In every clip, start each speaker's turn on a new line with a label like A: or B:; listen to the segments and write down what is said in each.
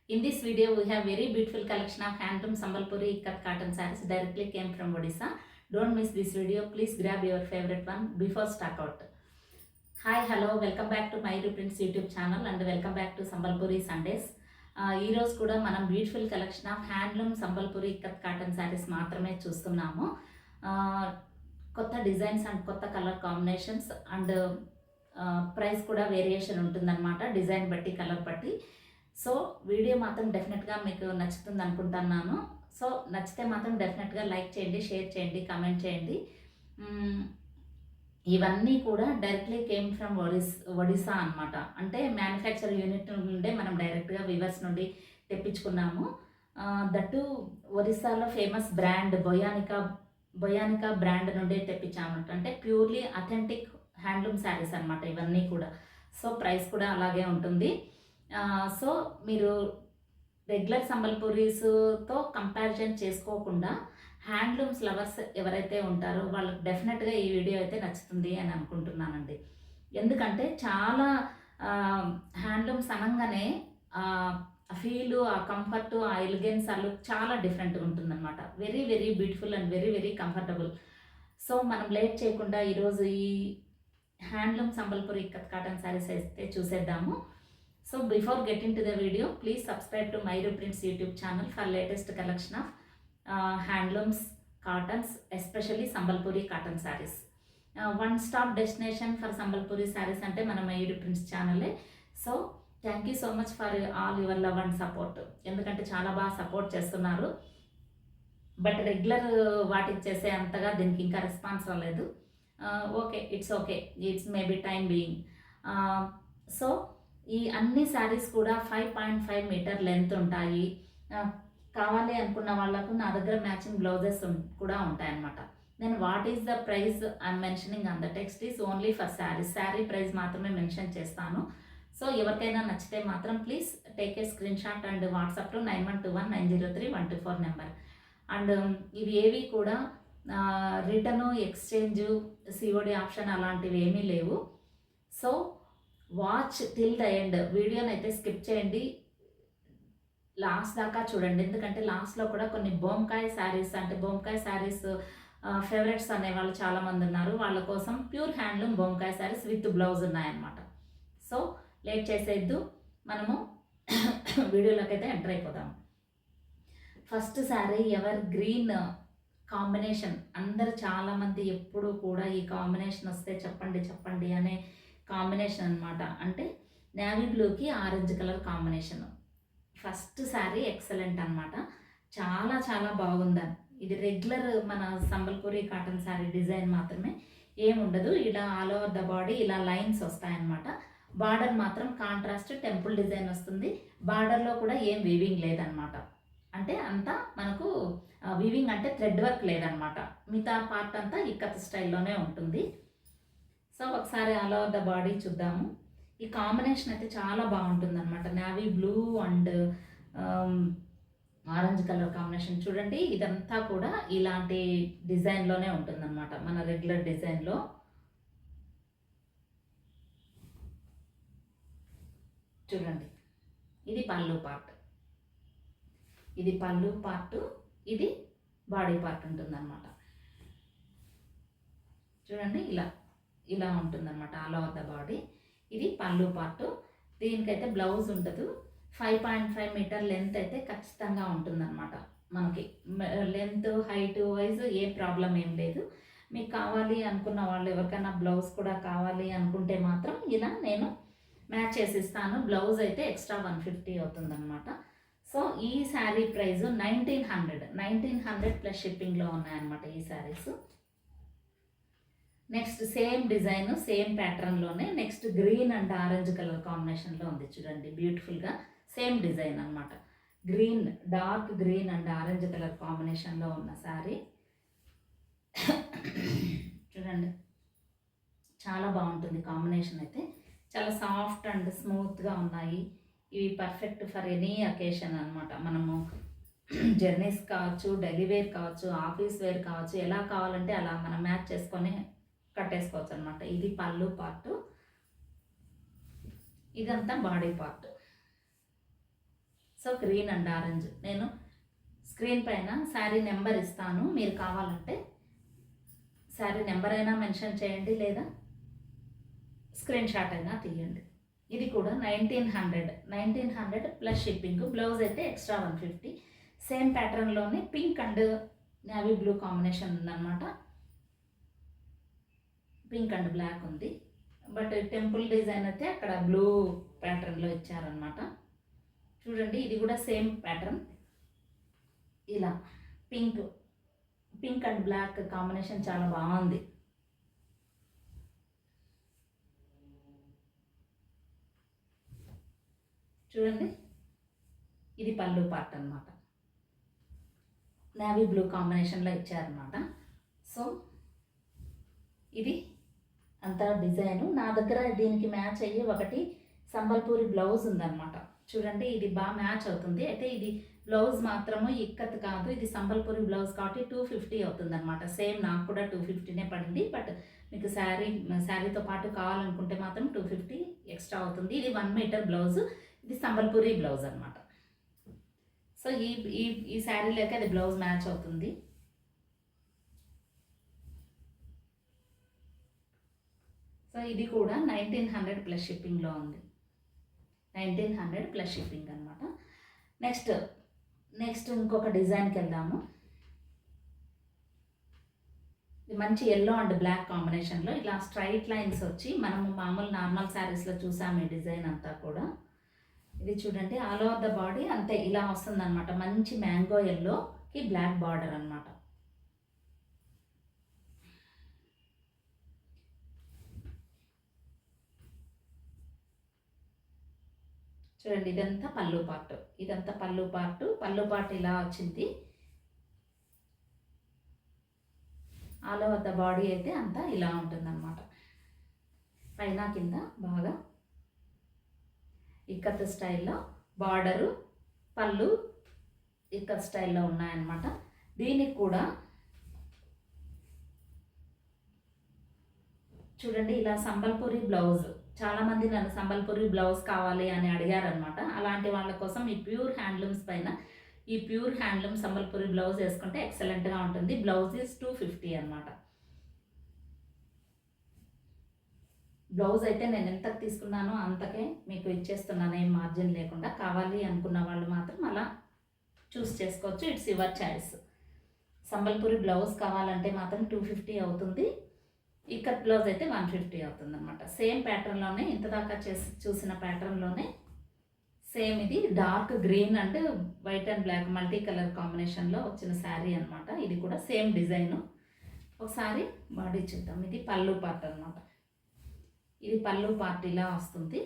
A: In this video, we have very beautiful collection of handloom Sambalpuri ikat cotton sarees directly came from Odisha. Don't miss this video. Please grab your favorite one before stock out. Hi, hello, welcome back to my Reprints YouTube channel and welcome back to Sambalpuri Sundays. ఈ రోజు కూడా మనం beautiful collection of handloom Sambalpuri ikat cotton saris మాత్రమే చూస్తున్నాము. కొత్త designs and కొత్త colour combinations and price కూడా variation ఉంటుందన్నమాట, డిజైన్ బట్టి కలర్ బట్టి. సో వీడియో మాత్రం డెఫినెట్గా మీకు నచ్చుతుంది అనుకుంటున్నాను. సో నచ్చితే మాత్రం డెఫినెట్గా లైక్ చేయండి, షేర్ చేయండి, కామెంట్ చేయండి. ఇవన్నీ కూడా డైరెక్ట్లీ కేమ్ ఫ్రమ్ ఒడిస్సా అనమాట. అంటే మ్యానుఫ్యాక్చర్ యూనిట్ నుండే మనం డైరెక్ట్గా వివర్స్ నుండి తెప్పించుకున్నాము. దట్టు ఒరిస్సాలో ఫేమస్ బ్రాండ్ బొయానికా బ్రాండ్ నుండే తెప్పించాము. అంటే ప్యూర్లీ అథెంటిక్ హ్యాండ్లూమ్ శారీస్ అనమాట ఇవన్నీ కూడా. సో ప్రైస్ కూడా అలాగే ఉంటుంది. సో మీరు రెగ్యులర్ సంబల్పూరీస్తో కంపారిజన్ చేసుకోకుండా హ్యాండ్లూమ్స్ లవర్స్ ఎవరైతే ఉంటారో వాళ్ళకి డెఫినెట్గా ఈ వీడియో అయితే నచ్చుతుంది అని అనుకుంటున్నానండి. ఎందుకంటే చాలా హ్యాండ్లూమ్స్ అనగానే ఫీలు, ఆ కంఫర్ట్, ఆ ఎలిగెన్స్, ఆ లుక్ చాలా డిఫరెంట్గా ఉంటుందన్నమాట. Very very beautiful and very very comfortable. So మనం లేట్ చేయకుండా ఈరోజు ఈ హ్యాండ్లూమ్ సంబల్పూరి ఇక్కత్ కాటన్ శారీస్ అయితే చూసేద్దాము. So before getting to the video, please subscribe to my Reprints YouTube channel for latest collection of handlooms, cottons, especially Sambalpuri cotton sarees. One stop destination for Sambalpuri sarees ante mana my Reprints channel. So thank you so much for all your love and support. ఎందుకంటే చాలా బాగా support చేస్తున్నారు. But regular వాటికి చేసే అంతగా దీనికి ఇంకా response రాలేదు. Okay, it's maybe time being. So ఈ అన్ని శారీస్ కూడా 5.5 మీటర్ లెంత్ ఉంటాయి. కావాలి అనుకున్న వాళ్ళకు నా దగ్గర మ్యాచింగ్ బ్లౌజెస్ కూడా ఉంటాయన్నమాట. Then what is the price I'm mentioning on the text is only for saris. Sari price మాత్రమే మెన్షన్ చేస్తాను. సో ఎవరికైనా నచ్చితే మాత్రం please take a screenshot and వాట్సాప్లో 9121903124 నెంబర్. అండ్ ఇవి ఏవి కూడా రిటర్ను, ఎక్స్చేంజ్, సిఓడి ఆప్షన్ అలాంటివి ఏమీ లేవు. So watch till the end. వీడియోని అయితే స్కిప్ చేయండి, లాస్ట్ దాకా చూడండి. ఎందుకంటే లాస్ట్లో కూడా కొన్ని బొంకాయ శారీస్ ఫేవరెట్స్ అనేవాళ్ళు చాలామంది ఉన్నారు. వాళ్ళ కోసం pure handloom Bomkai saris with blouse ఉన్నాయన్నమాట. సో లేట్ చేసేద్దు, మనము వీడియోలోకి అయితే ఎంటర్ అయిపోదాం. First sari ever green combination. అందరు చాలామంది ఎప్పుడు కూడా ఈ కాంబినేషన్ వస్తే చెప్పండి అనే కాంబినేషన్ అనమాట. అంటే నేవీ బ్లూకి orange colour combination. First sari excellent అనమాట, చాలా చాలా బాగుందని. ఇది రెగ్యులర్ మన సంబల్పూరి కాటన్ శారీ డిజైన్ మాత్రమే, ఏముండదు. ఇలా ఆల్ ఓవర్ ద బాడీ ఇలా లైన్స్ వస్తాయన్నమాట. బార్డర్ మాత్రం కాంట్రాస్ట్ టెంపుల్ డిజైన్ వస్తుంది. బార్డర్లో కూడా ఏం వీవింగ్ లేదనమాట. అంటే అంతా మనకు వీవింగ్ అంటే థ్రెడ్ వర్క్ లేదనమాట. మిగతా పార్ట్ అంతా ఇక్కత్ స్టైల్లోనే ఉంటుంది. సో ఒకసారి ఆల్ ఓవర్ ద బాడీ చూద్దాము. ఈ కాంబినేషన్ అయితే చాలా బాగుంటుంది అనమాట. Navy blue and orange colour combination చూడండి. ఇదంతా కూడా ఇలాంటి డిజైన్లోనే ఉంటుందన్నమాట, మన రెగ్యులర్ డిజైన్లో. చూడండి, ఇది పళ్ళు పార్ట్, ఇది బాడీ పార్ట్ ఉంటుందన్నమాట. చూడండి, ఇలా ఉంటుందన్నమాట ఆల్ ఓవర్ ద బాడీ. ఇది పళ్ళు పార్ట్. దీనికైతే బ్లౌజ్ ఉండదు. 5.5 మీటర్ లెంత్ అయితే ఖచ్చితంగా ఉంటుందన్నమాట. మనకి లెంత్ హైట్ వైజ్ ఏ ప్రాబ్లం ఏం లేదు. మీకు కావాలి అనుకున్న వాళ్ళు, ఎవరికైనా బ్లౌజ్ కూడా కావాలి అనుకుంటే మాత్రం ఇలా నేను మ్యాచ్ చేసి ఇస్తాను. బ్లౌజ్ అయితే ఎక్స్ట్రా 150 అవుతుందన్నమాట. సో ఈ శారీ ప్రైస్ 1900 ప్లస్ షిప్పింగ్లో ఉన్నాయన్నమాట ఈ saris. Next same design, same ప్యాటర్న్లోనే next green and orange colour కాంబినేషన్లో ఉంది. చూడండి, బ్యూటిఫుల్గా సేమ్ డిజైన్ అనమాట. Green, dark green and orange colour కాంబినేషన్లో ఉన్న శారీ. చూడండి, చాలా బాగుంటుంది కాంబినేషన్ అయితే. చాలా సాఫ్ట్ అండ్ స్మూత్గా ఉన్నాయి. ఇవి పర్ఫెక్ట్ ఫర్ ఎనీ అకేషన్ అనమాట. మనము జర్నీస్ కావచ్చు, డైలీ వేర్ కావచ్చు, ఆఫీస్ వేర్ కావచ్చు, ఎలా కావాలంటే అలా మనం మ్యాచ్ చేసుకొని కట్టేసుకోవచ్చు అనమాట. ఇది పళ్ళు పార్ట్, ఇదంతా body part. So so green and orange. నేను స్క్రీన్ పైన శారీ నెంబర్ ఇస్తాను, మీరు కావాలంటే శారీ నెంబర్ అయినా మెన్షన్ చేయండి, లేదా స్క్రీన్ షాట్ అయినా తీయండి. ఇది కూడా 1900 ప్లస్ షిప్పింగ్. బ్లౌజ్ అయితే ఎక్స్ట్రా 150. సేమ్ ప్యాటర్న్లోనే pink and navy blue combination ఉందన్నమాట. పింక్ అండ్ బ్లాక్ ఉంది, బట్ టెంపుల్ డిజైన్ అయితే అక్కడ బ్లూ ప్యాటర్న్లో ఇచ్చారనమాట. చూడండి, ఇది కూడా సేమ్ ప్యాటర్న్. ఇలా పింక్ అండ్ బ్లాక్ కాంబినేషన్ చాలా బాగుంది. చూడండి, ఇది పళ్ళు పార్ట్ అనమాట. నేవీ బ్లూ కాంబినేషన్లో ఇచ్చారనమాట. సో ఇది అంతా డిజైను. నా దగ్గర దీనికి మ్యాచ్ అయ్యి ఒకటి సంబల్పూరి బ్లౌజ్ ఉందన్నమాట. చూడండి, ఇది బాగా మ్యాచ్ అవుతుంది. అయితే ఇది బ్లౌజ్ మాత్రము ఇక్కత్ కాదు, ఇది సంబల్పూరి బ్లౌజ్ కాబట్టి 250 అవుతుంది అనమాట. సేమ్ నాకు కూడా 250నే పడింది. బట్ మీకు శారీతో పాటు కావాలనుకుంటే మాత్రం 250 ఎక్స్ట్రా అవుతుంది. ఇది 1 మీటర్ బ్లౌజ్, ఇది సంబల్పూరి బ్లౌజ్ అనమాట. సో ఈ శారీలోకి అది బ్లౌజ్ మ్యాచ్ అవుతుంది. సో ఇది కూడా 1900 ప్లస్ షిప్పింగ్లో ఉంది. 1900 ప్లస్ షిప్పింగ్ అనమాట. నెక్స్ట్ ఇంకొక డిజైన్కి వెళ్దాము. ఇది మంచి ఎల్లో అండ్ బ్లాక్ కాంబినేషన్లో ఇలా స్ట్రైట్ లైన్స్ వచ్చి మనము మామూలు నార్మల్ శారీస్లో చూసాము ఈ డిజైన్ అంతా కూడా. ఇది చూడండి, ఆల్ ఓవర్ ద బాడీ అంతే ఇలా వస్తుంది అనమాట. మంచి మ్యాంగో ఎల్లోకి బ్లాక్ బార్డర్ అనమాట. చూడండి, ఇదంతా పళ్ళు పార్ట్ ఇలా వచ్చింది. ఆల్ ఓవర్ ద బాడీ అయితే అంతా ఇలా ఉంటుందన్నమాట. పైన కింద బాగా ఇక్కత్ స్టైల్లో బార్డరు, పళ్ళు ఇక్కత్ స్టైల్లో ఉన్నాయన్నమాట. దీనికి కూడా చూడండి, ఇలా సంబల్పూరి బ్లౌజ్. చాలామంది నన్ను సంబల్పూరి బ్లౌజ్ కావాలి అని అడిగారనమాట. అలాంటి వాళ్ళ కోసం ఈ ప్యూర్ హ్యాండ్లూమ్స్ పైన ఈ ప్యూర్ హ్యాండ్లూమ్ సంబల్పూరి బ్లౌజ్ వేసుకుంటే ఎక్సలెంట్గా ఉంటుంది. బ్లౌజ్ ఈజ్ 250 అనమాట. బ్లౌజ్ అయితే నేను ఎంతకు తీసుకున్నానో అంతకే మీకు ఇచ్చేస్తున్నాను, ఏం మార్జిన్ లేకుండా. కావాలి అనుకున్న వాళ్ళు మాత్రం అలా చూస్ చేసుకోవచ్చు. It's your choice. Sambalpuri blouse కావాలంటే మాత్రం 250 అవుతుంది. ఇక్కత్ బ్లౌజ్ అయితే 150 అవుతుంది అనమాట. సేమ్ ప్యాటర్న్లోనే, ఇంతదాకా చూసిన ప్యాటర్న్లోనే సేమ్ ఇది dark green and white and black multi colour కాంబినేషన్లో వచ్చిన శారీ అనమాట. ఇది కూడా సేమ్ డిజైను. ఒకసారి బాడీ చూద్దాం. ఇది పళ్ళు పార్ట్ అనమాట. ఇది పళ్ళు పార్ట్ ఇలా వస్తుంది.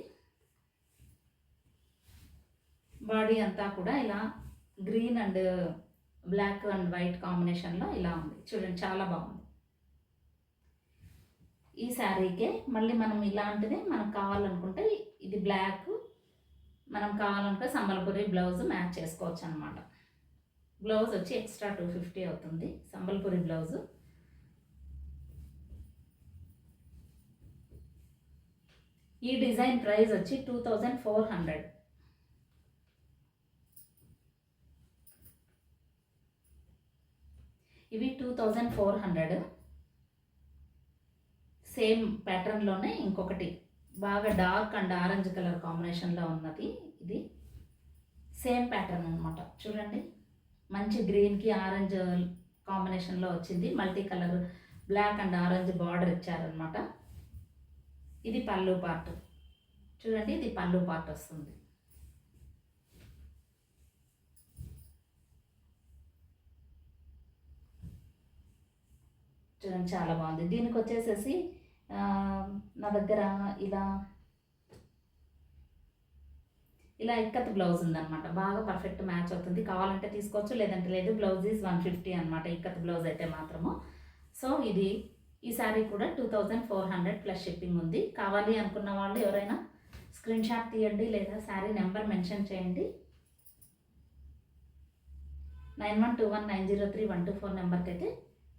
A: బాడీ అంతా కూడా ఇలా green and black and white కాంబినేషన్లో ఇలా ఉంది. చూడండి, చాలా బాగుంది. ఈ శారీకే మళ్ళీ మనం ఇలాంటిదే మనకు కావాలనుకుంటే ఇది బ్లాక్, మనం కావాలనుకుంటే సంబల్పూరి బ్లౌజ్ మ్యాచ్ చేసుకోవచ్చు అనమాట. బ్లౌజ్ వచ్చి ఎక్స్ట్రా 250 అవుతుంది సంబల్పూరి బ్లౌజు. ఈ డిజైన్ ప్రైస్ వచ్చి 2400. ఇవి 2400. సేమ్ ప్యాటర్న్లోనే ఇంకొకటి బాగా డార్క్ అండ్ ఆరెంజ్ కలర్ కాంబినేషన్లో ఉన్నది. ఇది సేమ్ ప్యాటర్న్ అనమాట. చూడండి, మంచి గ్రీన్కి ఆరెంజ్ కాంబినేషన్లో వచ్చింది. Multi colour black and orange border ఇచ్చారనమాట. ఇది పళ్ళు పార్ట్. చూడండి, ఇది పళ్ళు పార్ట్ వస్తుంది. చూడండి, చాలా బాగుంది. దీనికి వచ్చేసేసి నా దగ్గర ఇలా ఇక్కత్ బ్లౌజ్ ఉందన్నమాట. బాగా పర్ఫెక్ట్ మ్యాచ్ అవుతుంది. కావాలంటే తీసుకోవచ్చు, లేదంటే లేదు. బ్లౌజ్ ఈజ్ 150 అనమాట, ఇక్కత్ బ్లౌజ్ అయితే మాత్రము. సో ఈ శారీ కూడా 2400 ప్లస్ షిప్పింగ్ ఉంది. కావాలి అనుకున్న వాళ్ళు ఎవరైనా స్క్రీన్ షాట్ తీయండి, లేదా శారీ నెంబర్ మెన్షన్ చేయండి. 9121903124 నెంబర్కి అయితే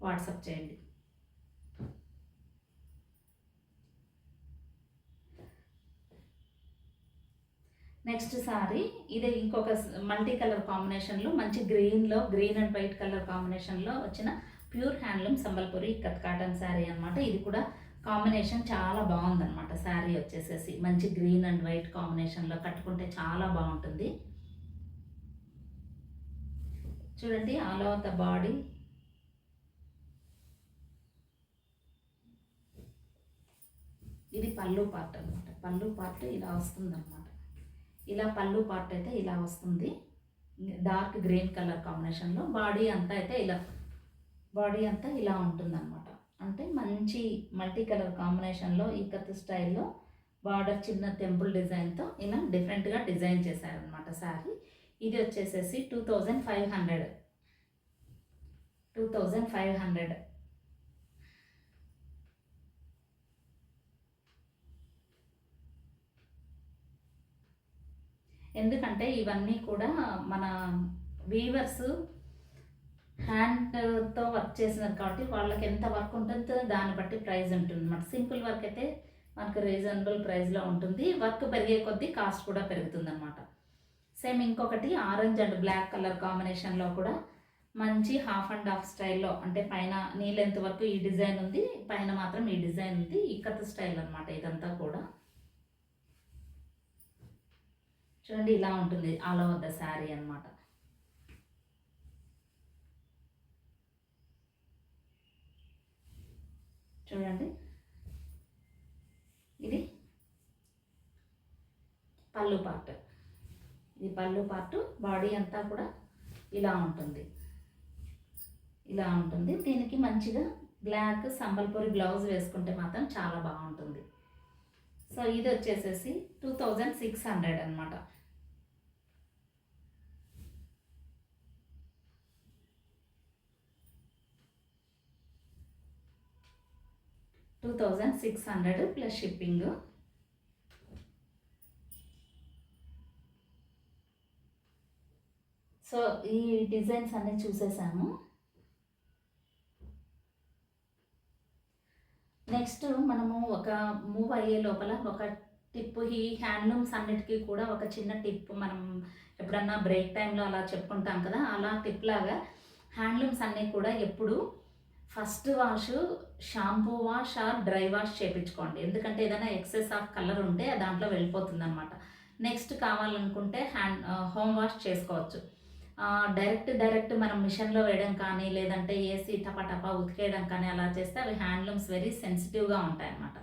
A: వాట్సాప్ చేయండి. నెక్స్ట్ సారీ ఇది ఇంకొక మల్టీ కలర్ కాంబినేషన్లో మంచి గ్రీన్ అండ్ వైట్ కలర్ కాంబినేషన్లో వచ్చిన pure handloom Sambalpuri ikat cotton sari అనమాట. ఇది కూడా కాంబినేషన్ చాలా బాగుందన్నమాట. శారీ వచ్చేసేసి మంచి గ్రీన్ అండ్ వైట్ కాంబినేషన్లో కట్టుకుంటే చాలా బాగుంటుంది. చూడండి ఆల్ ఓవర్ ద బాడీ ఇది పళ్ళు పార్ట్ అనమాట. పళ్ళు పార్ట్ ఇలా వస్తుంది అనమాట. ఇలా పళ్ళు పార్ట్ అయితే ఇలా వస్తుంది డార్క్ గ్రీన్ కలర్ కాంబినేషన్లో. బాడీ అంతా ఇలా ఉంటుంది అనమాట. అంటే మంచి మల్టీ కలర్ కాంబినేషన్లో ఇక్కత్ స్టైల్లో బార్డర్ చిన్న టెంపుల్ డిజైన్తో ఇలా డిఫరెంట్గా డిజైన్ చేశారనమాట శారీ. ఇది వచ్చేసేసి 2500. ఎందుకంటే ఇవన్నీ కూడా మన వీవర్స్ హ్యాండ్తో వర్క్ చేసినారు కాబట్టి వాళ్ళకి ఎంత వర్క్ ఉంటుందో దాన్ని బట్టి ప్రైస్ ఉంటుంది అన్నమాట. సింపుల్ వర్క్ అయితే మనకు రీజనబుల్ ప్రైస్లో ఉంటుంది. వర్క్ పెరిగే కొద్దీ కాస్ట్ కూడా పెరుగుతుంది అనమాట. సేమ్ ఇంకొకటి ఆరెంజ్ అండ్ బ్లాక్ కలర్ కాంబినేషన్లో కూడా మంచి హాఫ్ అండ్ హాఫ్ స్టైల్లో, అంటే పైన నీ లెంత్ వరకు ఈ డిజైన్ ఉంది, పైన మాత్రం ఈ డిజైన్ ఉంది. ఇక్కత్ స్టైల్ అనమాట ఇదంతా కూడా. చూడండి ఇలా ఉంటుంది ఆల్ ఓవర్ ద శారీ అనమాట. చూడండి ఇది పళ్ళు పార్ట్. ఇది పళ్ళు పార్ట్. బాడీ అంతా కూడా ఇలా ఉంటుంది. దీనికి మంచిగా బ్లాక్ సంబల్పూరి బ్లౌజ్ వేసుకుంటే మాత్రం చాలా బాగుంటుంది. సో ఇది వచ్చేసేసి 2600 అనమాట. $2600 ప్లస్ షిప్పింగ్. సో ఈ డిజైన్స్ అన్నీ చూసేసాము. నెక్స్ట్ మనము ఒక మూవ్ అయ్యే లోపల ఒక టిప్, ఈ హ్యాండ్లూమ్స్ అన్నిటికీ కూడా ఒక చిన్న టిప్ మనం ఎప్పుడన్నా బ్రేక్ టైంలో అలా చెప్పుకుంటాం కదా, అలా టిప్ లాగా హ్యాండ్లూమ్స్ అన్నీ కూడా ఎప్పుడు first wash shampoo wash or dry wash చేయించుకోండి. ఎందుకంటే ఏదైనా ఎక్సెస్ ఆఫ్ కలర్ ఉంటే దాంట్లో వెళ్ళిపోతుంది అనమాట. నెక్స్ట్ కావాలనుకుంటే హోమ్ వాష్ చేసుకోవచ్చు. డైరెక్ట్ మనం మిషన్లో వేయడం కానీ లేదంటే ఏసీ టపా ఉతికేయడం కానీ అలా చేస్తే అవి హ్యాండ్లూమ్స్ వెరీ సెన్సిటివ్గా ఉంటాయన్నమాట.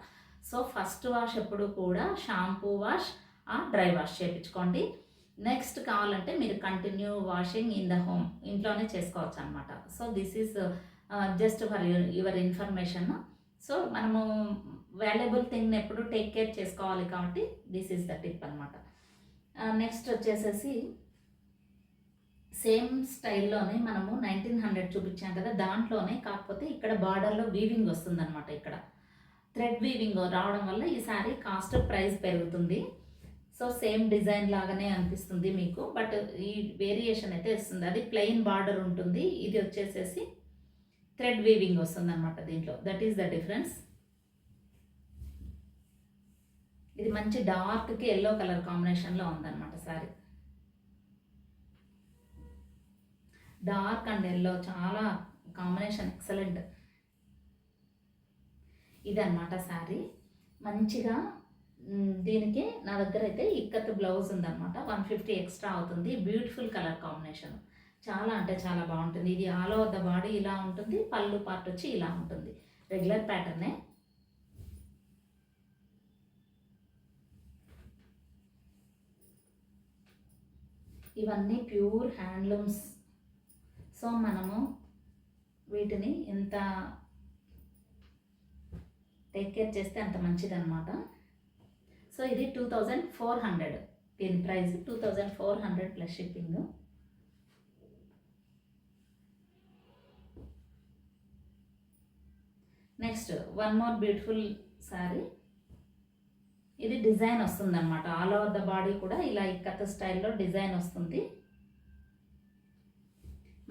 A: సో ఫస్ట్ వాష్ ఎప్పుడు కూడా షాంపూ వాష్ డ్రై వాష్ చేయించుకోండి. నెక్స్ట్ కావాలంటే మీరు continue washing in the home, ఇంట్లోనే చేసుకోవచ్చు అనమాట. So this is just for your information. So మనము వాల్యుబుల్ థింగ్ని ఎప్పుడు టేక్ కేర్ చేసుకోవాలి కాబట్టి దిస్ ఈజ్ ద టిప్ అనమాట. నెక్స్ట్ వచ్చేసేసి సేమ్ స్టైల్లోనే మనము 1900 చూపించాం కదా, దాంట్లోనే కాకపోతే ఇక్కడ బార్డర్లో వీవింగ్ వస్తుంది అనమాట. ఇక్కడ థ్రెడ్ వీవింగ్ రావడం వల్ల ఈ శారీ కాస్ట్ ప్రైస్ పెరుగుతుంది. సో సేమ్ డిజైన్ లాగానే అనిపిస్తుంది మీకు, బట్ ఈ వేరియేషన్ అయితే వస్తుంది. అది ప్లెయిన్ బార్డర్ ఉంటుంది, ఇది వచ్చేసేసి థ్రెడ్ వీవింగ్ వస్తుంది అనమాట దీంట్లో. That is the difference. ఇది మంచి డార్క్కి ఎల్లో కలర్ కాంబినేషన్లో ఉందన్నమాట శారీ. డార్క్ అండ్ ఎల్లో చాలా కాంబినేషన్ ఎక్సలెంట్. ఇది అనమాట శారీ. మంచిగా దీనికి నా దగ్గర అయితే ఇక్కత్ బ్లౌజ్ ఉందన్నమాట. 150 ఎక్స్ట్రా అవుతుంది. బ్యూటిఫుల్ కలర్ కాంబినేషన్, చాలా అంటే చాలా బాగుంటుంది. ఇది ఆల్ ఓవర్ ద బాడీ ఇలా ఉంటుంది, పళ్ళు పార్ట్ వచ్చి ఇలా ఉంటుంది. రెగ్యులర్ ప్యాటర్నే. ఇవన్నీ ప్యూర్ హ్యాండ్లూమ్స్. సో మనము వీటిని ఎంత టేక్ కేర్ చేస్తే అంత మంచిదన్నమాట. సో ఇది 2400, దీని price 2400 plus shipping. Next one more beautiful sari. ఇది డిజైన్ వస్తుంది అనమాట. ఆల్ ఓవర్ ద బాడీ కూడా ఇలా ఇక్కత్ స్టైల్లో డిజైన్ వస్తుంది.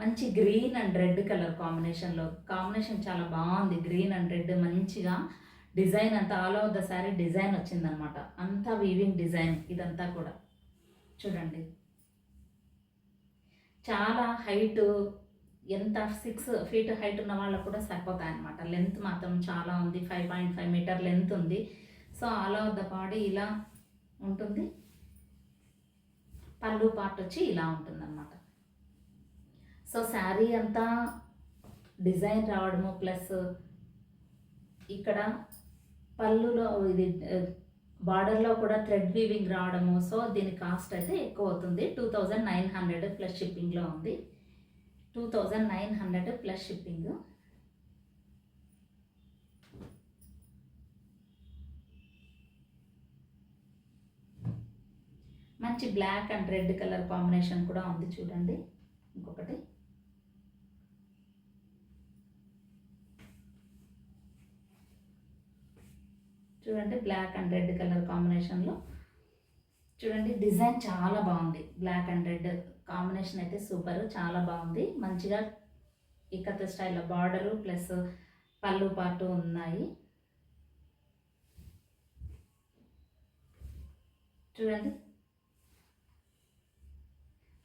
A: మంచి green and red colour combination చాలా బాగుంది. గ్రీన్ అండ్ రెడ్ మంచిగా డిజైన్ అంతా all over the sari design వచ్చిందనమాట. అంతా వీవింగ్ డిజైన్ ఇదంతా కూడా. చూడండి చాలా హైట్, ఎంత 6 ఫీట్ హైట్ ఉన్న వాళ్ళకు కూడా సరిపోతాయి అనమాట. లెంత్ మాత్రం చాలా ఉంది, 5.5 మీటర్ లెంత్ ఉంది. So all over the body ఇలా ఉంటుంది. పళ్ళు పార్ట్ వచ్చి ఇలా ఉంటుందన్నమాట. సో శారీ అంతా డిజైన్ రావడము ప్లస్ ఇక్కడ పళ్ళులో ఇది బార్డర్లో కూడా థ్రెడ్ వీవింగ్ రావడము. సో దీని కాస్ట్ అయితే ఎక్కువ అవుతుంది. 2900 ప్లస్ షిప్పింగ్లో ఉంది. 2900 ప్లస్ షిప్పింగ్. మంచి black and red colour combination కూడా ఉంది చూడండి. ఇంకొకటి చూడండి, బ్లాక్ అండ్ రెడ్ కలర్ కాంబినేషన్లో చూడండి. డిజైన్ చాలా బాగుంది. బ్లాక్ అండ్ రెడ్ కాంబినేషన్ అయితే సూపర్, చాలా బాగుంది. మంచిగా ఇక్కత స్టైల్లో బార్డరు ప్లస్ పళ్ళు పార్టు ఉన్నాయి. చూడండి,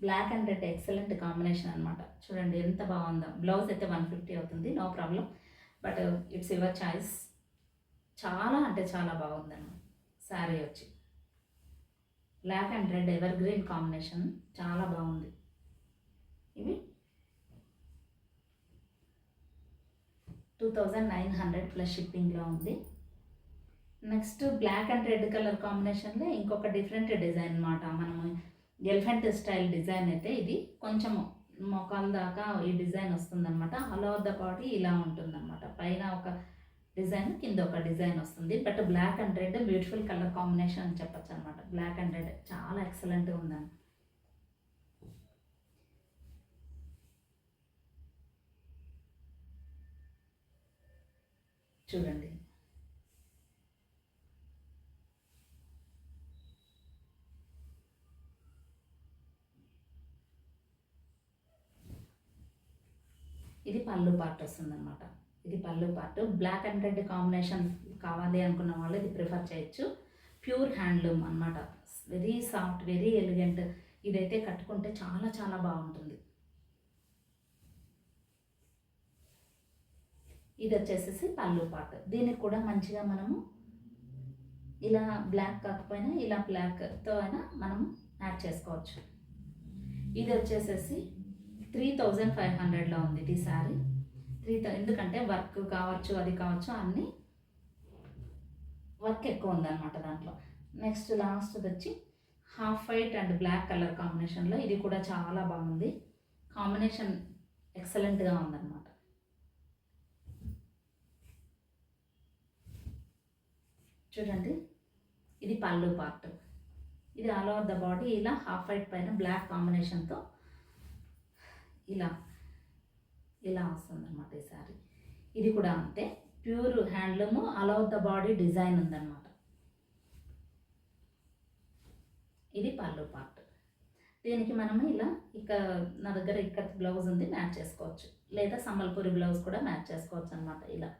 A: black and red excellent combination అనమాట. చూడండి ఎంత బాగుందో. బ్లౌజ్ అయితే 150 అవుతుంది, no problem, but it's your choice. చాలా అంటే చాలా బాగుందన్నమాట. శారీ వచ్చి black and red ever green combination, చాలా బాగుంది. ఇవి 2900 ప్లస్ షిప్పింగ్లో ఉంది. Next black and red colour కాంబినేషన్లో ఇంకొక డిఫరెంట్ డిజైన్ అనమాట. మనము ఎలిఫెంట్ స్టైల్ డిజైన్ అయితే ఇది కొంచెం మోకాల దాకా ఈ డిజైన్ వస్తుందన్నమాట. ఆల్ ఓవర్ ద బాడీ ఇలా ఉంటుందన్నమాట. పైన ఒక డిజైన్, కింద ఒక డిజైన్ వస్తుంది. But black and red beautiful colour combination అని చెప్పచ్చు అనమాట. బ్లాక్ అండ్ రెడ్ చాలా ఎక్సలెంట్గా ఉందండి. చూడండి, ఇది పళ్ళు పార్ట్ వస్తుందన్నమాట. ఇది పళ్ళు part. Black and red combination కావాలి అనుకున్న వాళ్ళు ఇది ప్రిఫర్ చేయొచ్చు. ప్యూర్ హ్యాండ్లూమ్ అనమాట. Very soft, very elegant. ఇదైతే కట్టుకుంటే చాలా చాలా బాగుంటుంది. ఇది వచ్చేసేసి పళ్ళు పార్ట్. దీనికి కూడా మంచిగా మనము ఇలా బ్లాక్ కాకపోయినా ఇలా బ్లాక్తో అయినా మనము యాడ్ చేసుకోవచ్చు. ఇది వచ్చేసేసి 3500లో ఉంది ఈ శారీ. ఎందుకంటే వర్క్ కావచ్చు, అది కావచ్చు, అన్నీ వర్క్ ఎక్కువ ఉందన్నమాట దాంట్లో. నెక్స్ట్ లాస్ట్ వచ్చి half white and black colour కాంబినేషన్లో, ఇది కూడా చాలా బాగుంది. కాంబినేషన్ ఎక్సలెంట్గా ఉందన్నమాట. చూడండి, ఇది పళ్ళు పార్ట్. ఇది ఆల్ ఓవర్ ద బాడీ ఇలా హాఫ్ వైట్ పైన బ్లాక్ కాంబినేషన్తో ఇలా ఇలా వస్తుందన్నమాట ఈ శారీ. ఇది కూడా అంతే, pure handloom, all over the body design ఉందన్నమాట. ఇది పళ్ళు పార్ట్. దీనికి మనము ఇలా నా దగ్గర ఇక్కత్ బ్లౌజ్ ఉంది, మ్యాచ్ చేసుకోవచ్చు. లేదా సంబల్పూరి బ్లౌజ్ కూడా మ్యాచ్ చేసుకోవచ్చు అనమాట. ఇలా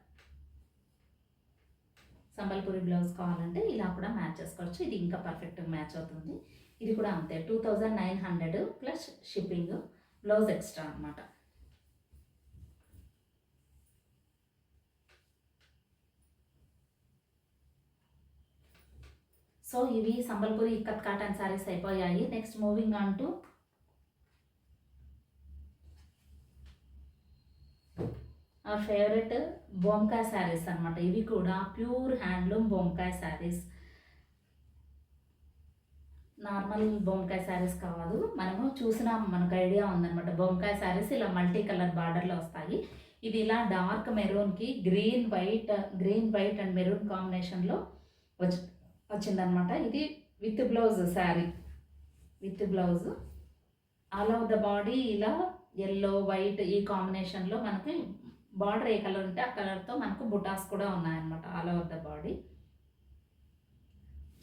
A: సంబల్పూరి బ్లౌజ్ కావాలంటే ఇలా కూడా మ్యాచ్ చేసుకోవచ్చు. ఇది ఇంకా పర్ఫెక్ట్గా మ్యాచ్ అవుతుంది. ఇది కూడా అంతే, 2900 ప్లస్ షిప్పింగ్, బ్లౌజ్ ఎక్స్ట్రా అనమాట. సో ఇవి సంబల్పూరి ఇక్కత్ కాటన్ శారీస్ అయిపోయాయి. Next moving on to our favourite Bomkai saris అనమాట. ఇవి కూడా pure handloom Bomkai saris. Normal Bomkai saris కాదు, మనము చూసినాం, మనకు ఐడియా ఉందన్నమాట. బొంకాయ్ శారీస్ ఇలా మల్టీ కలర్ బార్డర్లో వస్తాయి. ఇది ఇలా డార్క్ మెరూన్కి గ్రీన్ వైట్ అండ్ మెరూన్ కాంబినేషన్లో వచ్చిందనమాట. ఇది with blouse sari, with blouse. All over the body ఇలా ఎల్లో వైట్ ఈ కాంబినేషన్లో మనకి బార్డర్ ఏ కలర్ ఉంటే ఆ కలర్తో మనకు బుటాస్ కూడా ఉన్నాయన్నమాట ఆల్ ఓవర్ ద బాడీ.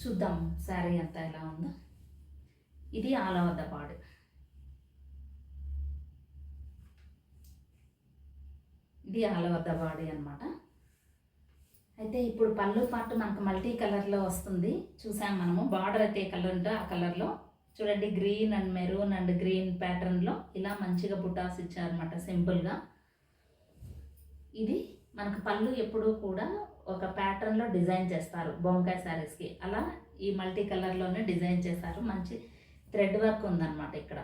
A: చూద్దాం శారీ అంతా ఎలా ఉందో. ఇది ఆల్ ఓవర్ ద బాడీ. ఇది ఆల్ ఓవర్ ద బాడీ అనమాట. అయితే ఇప్పుడు పళ్ళు పార్ట్ మనకు మల్టీ కలర్లో వస్తుంది. చూసాం మనము, బార్డర్ అయితే ఏ కలర్ ఉంటే ఆ కలర్లో చూడండి green and maroon and green ప్యాటర్న్లో ఇలా మంచిగా బుటాస్ ఇచ్చారనమాట సింపుల్గా. ఇది మనకు పళ్ళు ఎప్పుడూ కూడా ఒక ప్యాటర్న్లో డిజైన్ చేస్తారు బొంకాయ శారీస్కి, అలా ఈ మల్టీ కలర్లోనే డిజైన్ చేశారు. మంచి థ్రెడ్ వర్క్ ఉందన్నమాట ఇక్కడ.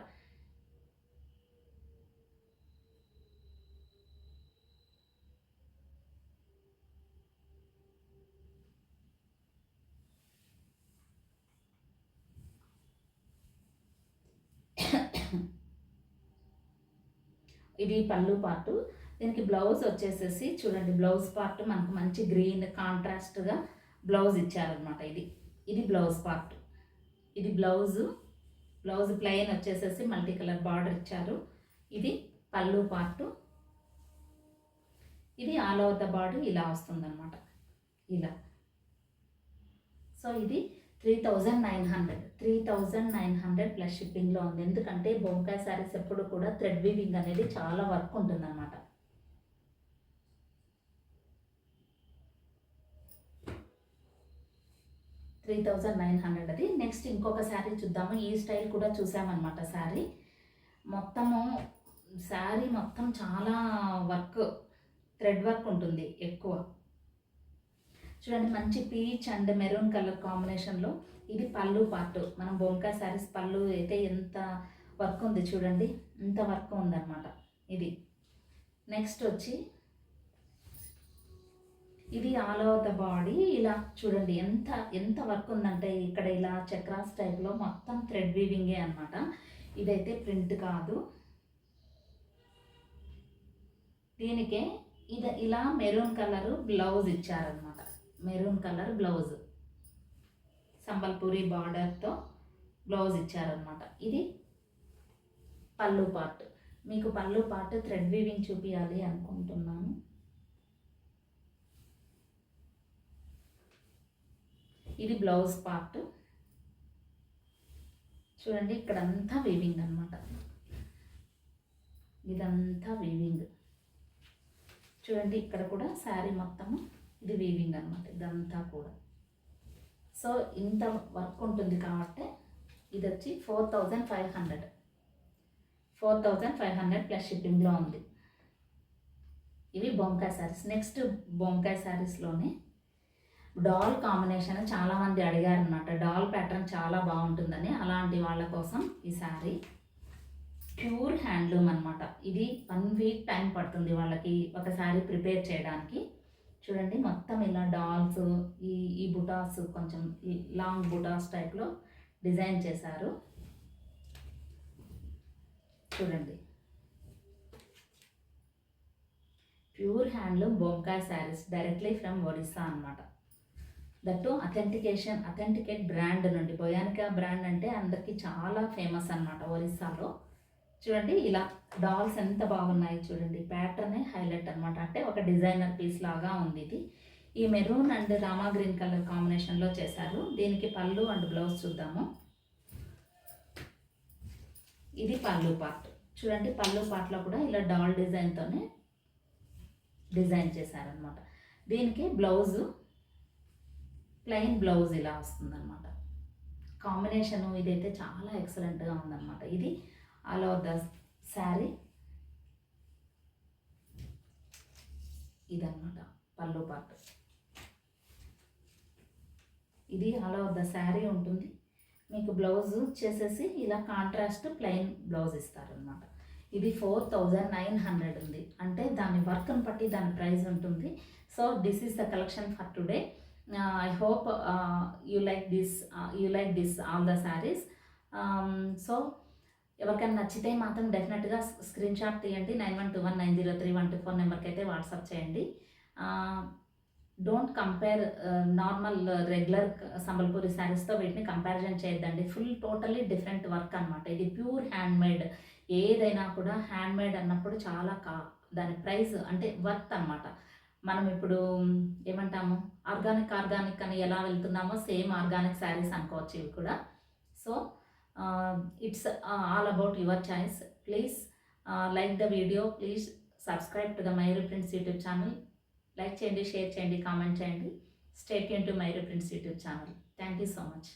A: ఇది పళ్ళు పార్టు. దీనికి బ్లౌజ్ వచ్చేసేసి చూడండి, బ్లౌజ్ పార్ట్ మనకు మంచి గ్రీన్ కాంట్రాస్ట్గా బ్లౌజ్ ఇచ్చారనమాట. ఇది బ్లౌజ్ పార్ట్. ఇది బ్లౌజ్ ప్లెయిన్ వచ్చేసేసి మల్టీ కలర్ బార్డర్ ఇచ్చారు. ఇది పళ్ళు పార్టు. ఇది ఆల్ ఓవర్ ద బాడీ ఇలా వస్తుందన్నమాట, ఇలా. సో ఇది 3900 ప్లస్ షిప్పింగ్లో ఉంది. ఎందుకంటే బొంకాయ శారీస్ ఎప్పుడు కూడా థ్రెడ్ వీవింగ్ అనేది చాలా వర్క్ ఉంటుందన్నమాట. $3,900 అది. నెక్స్ట్ ఇంకొక శారీ చూద్దాము. ఈ స్టైల్ కూడా చూసామన్నమాట. శారీ మొత్తం చాలా వర్క్, థ్రెడ్ వర్క్ ఉంటుంది ఎక్కువ. చూడండి మంచి పీచ్ అండ్ మెరూన్ కలర్ కాంబినేషన్లో ఇది పళ్ళు పార్ట్. మనం బొంకాయ శారీస్ పళ్ళు అయితే ఎంత వర్క్ ఉంది చూడండి, ఇంత వర్క్ ఉందన్నమాట ఇది. నెక్స్ట్ వచ్చి ఇది ఆల్ ఓవర్ ద బాడీ ఇలా చూడండి ఎంత వర్క్ ఉందంటే ఇక్కడ ఇలా చక్రాస్ టైప్లో మొత్తం థ్రెడ్ వీవింగే అనమాట. ఇదైతే ప్రింట్ కాదు. దీనికే ఇలా మెరూన్ కలర్ బ్లౌజ్ ఇచ్చారనమాట. మెరూన్ కలర్ బ్లౌజ్ సంబల్పూరి బార్డర్తో బ్లౌజ్ ఇచ్చారనమాట. ఇది పళ్ళు పార్ట్. మీకు పళ్ళు పార్ట్ థ్రెడ్ వీవింగ్ చూపించాలి అనుకుంటున్నాను. ఇది బ్లౌజ్ పార్ట్. చూడండి ఇక్కడంతా వీవింగ్ అనమాట, ఇదంతా వీవింగ్. చూడండి ఇక్కడ కూడా శారీ మొత్తము ఇది వీవింగ్ అనమాట, ఇదంతా కూడా. సో ఇంత వర్క్ ఉంటుంది కాబట్టి ఇది వచ్చి 4500 ప్లస్ షిప్పింగ్లో ఉంది. ఇవి బొంకాయ శారీస్. నెక్స్ట్ బొంకాయ శారీస్లోనే డాల్ కాంబినేషన్ చాలామంది అడిగారు అనమాట. డాల్ ప్యాటర్న్ చాలా బాగుంటుందని, అలాంటి వాళ్ళ కోసం ఈ శారీ ప్యూర్ హ్యాండ్లూమ్ అనమాట. ఇది 1 వీక్ టైం పడుతుంది వాళ్ళకి ఒక శారీ ప్రిపేర్ చేయడానికి. చూడండి మొత్తం ఇలా డాల్స్, ఈ బుటాస్ కొంచెం లాంగ్ బుటాస్ టైప్లో డిజైన్ చేశారు. చూడండి pure handloom Bomkai saris directly from Odisha అనమాట. దట్టు అథెంటికేట్ బ్రాండ్ నుండి. బొయానికా బ్రాండ్ అంటే అందరికీ చాలా ఫేమస్ అనమాట ఒరిస్సాలో. చూడండి ఇలా డాల్స్ ఎంత బాగున్నాయి చూడండి, ప్యాటర్నే హైలైట్ అనమాట. అంటే ఒక డిజైనర్ పీస్ లాగా ఉంది ఇది. ఈ maroon and Rama green colour కాంబినేషన్లో చేశారు. దీనికి పళ్ళు అండ్ బ్లౌజ్ చూద్దాము. ఇది పళ్ళు పార్ట్. చూడండి పళ్ళు పార్ట్లో కూడా ఇలా డాల్ డిజైన్తోనే డిజైన్ చేశారనమాట. దీనికి బ్లౌజు ప్లెయిన్ బ్లౌజ్ ఇలా వస్తుందన్నమాట. కాంబినేషను ఇదైతే చాలా ఎక్సలెంట్గా ఉందన్నమాట. ఇది ఆల్ ఓవర్ ద శారీ ఇదన్నమాట పళ్ళు పార్ట్. ఇది ఆల్ ఓవర్ ద శారీ ఉంటుంది. మీకు బ్లౌజ్ వచ్చేసేసి ఇలా కాంట్రాస్ట్ ప్లెయిన్ బ్లౌజ్ ఇస్తారనమాట. ఇది 4900 ఉంది. అంటే దాని వర్క్ని బట్టి దాని ప్రైస్ ఉంటుంది. So this is the collection for today. I hope you like this all the sarees. So ఎవరికైనా నచ్చితే మాత్రం డెఫినెట్గా స్క్రీన్ షాట్ తీయండి. 9121903124 నెంబర్కి అయితే వాట్సాప్ చేయండి. Don't compare normal regular Sambalpuri శారీస్తో వీటిని కంపారిజన్ చేయొద్దండి. టోటలీ డిఫరెంట్ వర్క్ అనమాట. ఇది ప్యూర్ హ్యాండ్మేడ్. ఏదైనా కూడా హ్యాండ్మేడ్ అన్నప్పుడు చాలా దాని ప్రైస్ అంటే వర్త్ అనమాట. మనం ఇప్పుడు ఏమంటాము, ఆర్గానిక్ అని ఎలా వెళ్తున్నామో సేమ్ ఆర్గానిక్ శారీస్ అనుకోవచ్చు ఇవి కూడా. So it's all about your choice. Please like the video, please subscribe to the Mairu prints YouTube channel. Like చేయండి, షేర్ చేయండి, కామెంట్ చేయండి. Stay tune to Mairu prints YouTube channel. Thank you so much.